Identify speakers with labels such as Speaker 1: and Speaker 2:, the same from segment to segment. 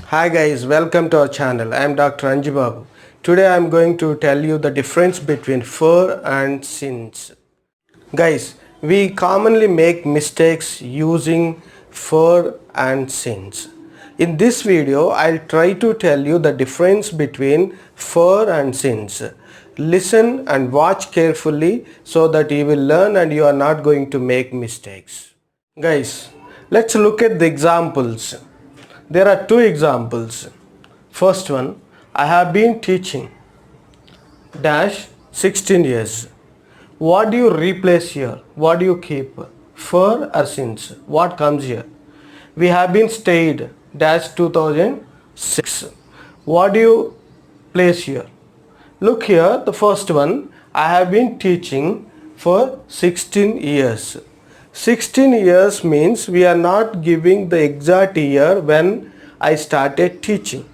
Speaker 1: Hi guys, welcome to our channel. I am Dr Anjibabu. Today I am going to tell you the difference between for and since. Guys, we commonly make mistakes using for and since. In this video, I'll try to tell you the difference between for and since. Listen and watch carefully so that you will learn and you are not going to make mistakes. Guys, let's look at the examples. There are two examples. First one, I have been teaching dash 16 years. What do you replace here? What do you keep? For or since? What comes here? We have been stayed dash 2006. What do you place here? Look here, the first one, I have been teaching for 16 years. 16 years means we are not giving the exact year when I started teaching.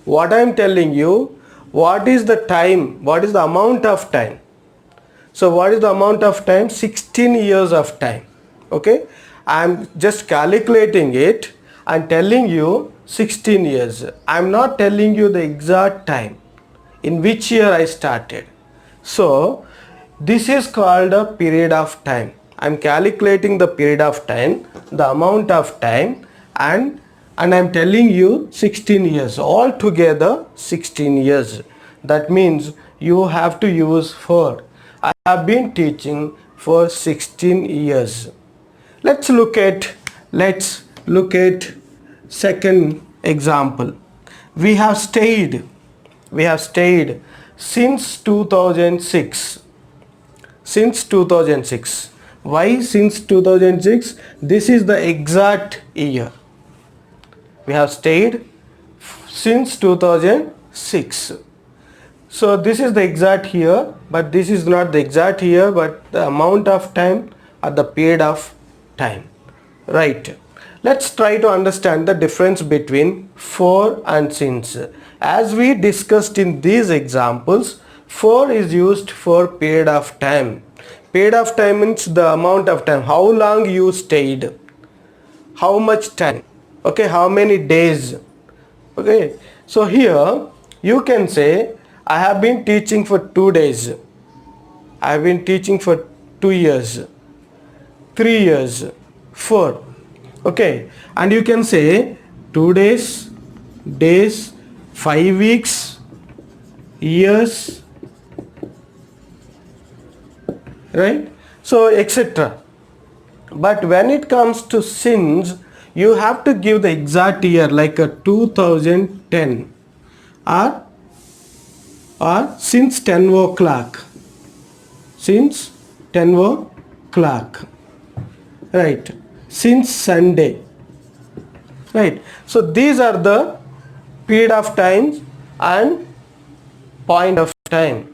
Speaker 1: What I am telling you, what is the time, what is the amount of time? So what is the amount of time? 16 years of time. Okay, I am just calculating it and telling you 16 years. I am not telling you the exact time in which year I started. So this is called a period of time. I am calculating the period of time, the amount of time, and I am telling you 16 years. Altogether 16 years. That means you have to use for. I have been teaching for 16 years. Let's look at second example. We have stayed since 2006. Since 2006. Why since 2006? This is the exact year. We have stayed since 2006. So this is the exact year, but this is not the exact year, but the amount of time or the period of time. Right. Let's try to understand the difference between for and since. As we discussed in these examples, for is used for period of time. Period of time means the amount of time, how long you stayed, how much time, okay, how many days. Okay, so here you can say I have been teaching for 2 days, I have been teaching for 2 years, 3 years, 4. Okay, and you can say 2 days, 5 weeks, years, right? So etc. But when it comes to since, you have to give the exact year, like a 2010 or since 10 o'clock, since 10 o'clock, right, since Sunday, right? So these are the period of time and point of time.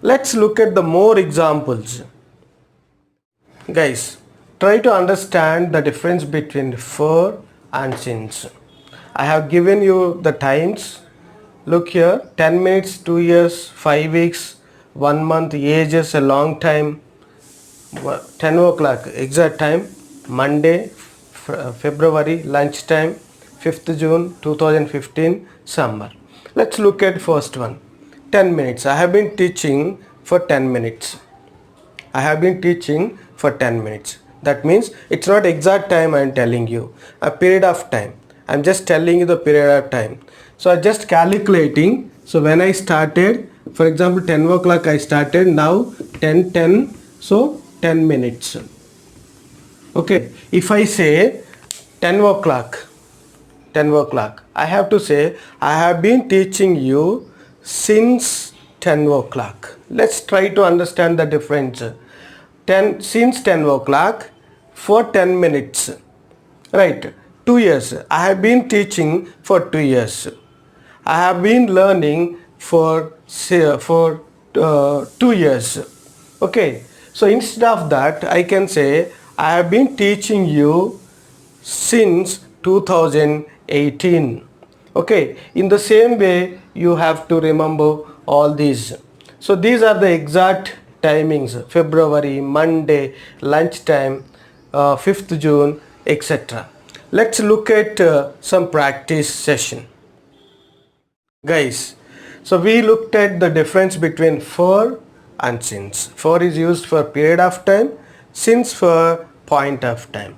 Speaker 1: Let's look at the more examples. Guys, try to understand the difference between for and since. I have given you the times. Look here, 10 minutes, 2 years, 5 weeks, 1 month, ages, a long time, 10 o'clock, exact time, Monday, February, lunchtime, 5th June 2015, summer. Let's look at first one, 10 minutes. I have been teaching for 10 minutes. I have been teaching for 10 minutes. That means it's not exact time I am telling you, a period of time. I am just telling you the period of time. So I just calculating. So when I started, for example 10 o'clock I started, now 10, so 10 minutes. Okay, if I say 10 o'clock, I have to say I have been teaching you since 10 o'clock. Let's try to understand the difference. Since 10 o'clock for 10 minutes, right? 2 years. I have been teaching for 2 years. I have been learning for 2 years. Okay, so instead of that I can say I have been teaching you since 2018. Okay, in the same way you have to remember all these. So these are the exact timings: February, Monday, lunchtime, 5th June, etc. Let's look at some practice session. Guys, so we looked at the difference between for and since. For is used for period of time, since for point of time.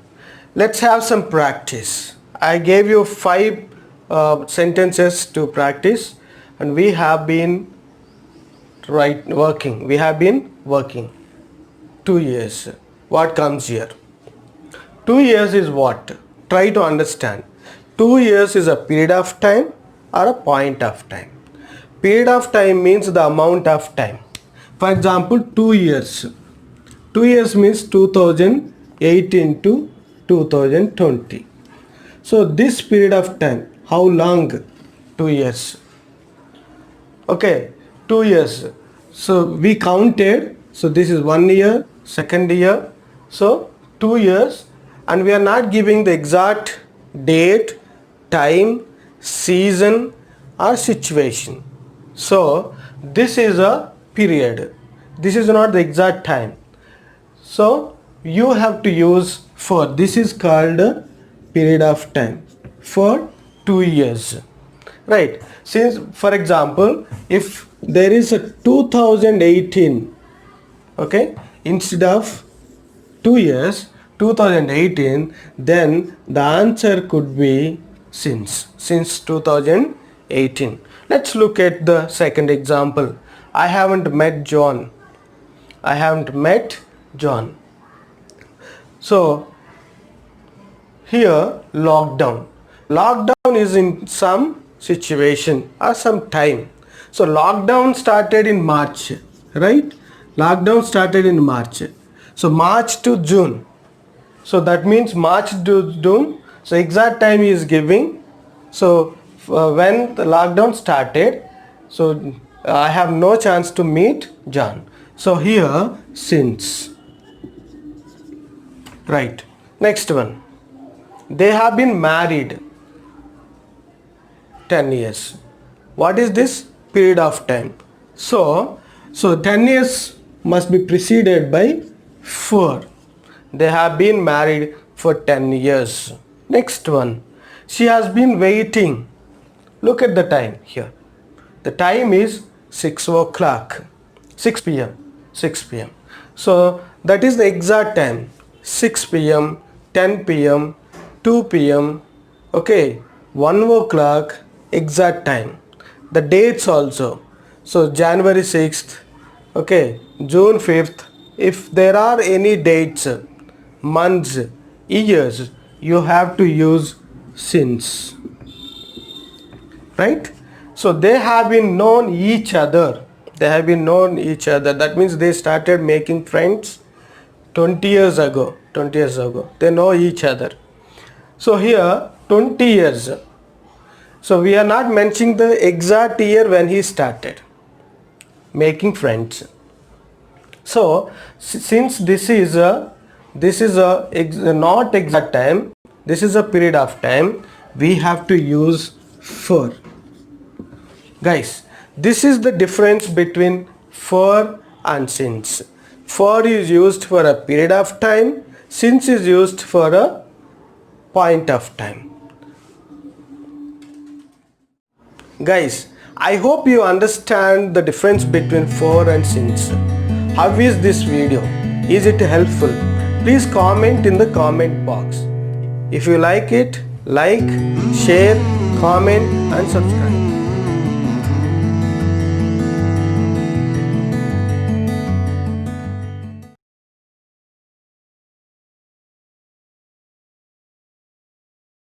Speaker 1: Let's have some practice. I gave you 5 sentences to practice, and we have been working. We have been working 2 years. What comes here? 2 years is what? Try to understand. 2 years is a period of time or a point of time. Period of time means the amount of time. For example, 2 years. 2 years means 2018 to 2020. So this period of time, how long? 2 years. Okay, 2 years. So we counted. So this is 1 year, second year. So 2 years, and we are not giving the exact date, time, season or situation. So this is a period. This is not the exact time. So you have to use for. This is called a period of time for 2 years. Right. Since, for example, if there is a 2018, okay, instead of 2 years, 2018, then the answer could be since 2018. Let's look at the second example. I haven't met John. I haven't met John. So here, lockdown. Lockdown is in some situation or some time. So lockdown started in March, right? Lockdown started in March. So March to June. So that means March to June. So exact time he is giving. So when the lockdown started, so I have no chance to meet John. So here, since. Right. Next one. They have been married 10 years. What is this? Period of time. So 10 years must be preceded by for. They have been married for 10 years. Next one. She has been waiting. Look at the time here. The time is 6 o'clock. 6 p.m. 6 p.m. So that is the exact time. 6 p.m., 10 p.m., 2 p.m. Okay, 1 o'clock, exact time. The dates also. So January 6th, okay, June 5th. If there are any dates, months, years, you have to use since. Right? So they have been known each other. They have been known each other. That means they started making friends 20 years ago. 20 years ago. They know each other. So here 20 years. So we are not mentioning the exact year when he started making friends. So since this is a not exact time, this is a period of time, we have to use for. Guys, this is the difference between for and since. For is used for a period of time, since is used for a point of time. Guys, I hope you understand the difference between for and since. How is this video? Is it helpful? Please comment in the comment box. If you like it, like, share, comment and subscribe.